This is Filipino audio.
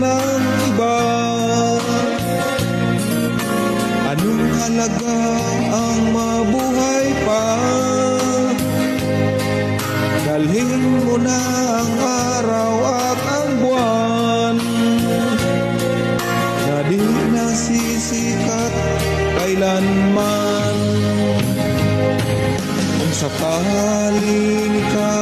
ng iba. Anong halaga ang mabuhay pa? Dalhin mo na ang araw at ang buwan na di nasisikat kailanman. Kung sakaling ikaw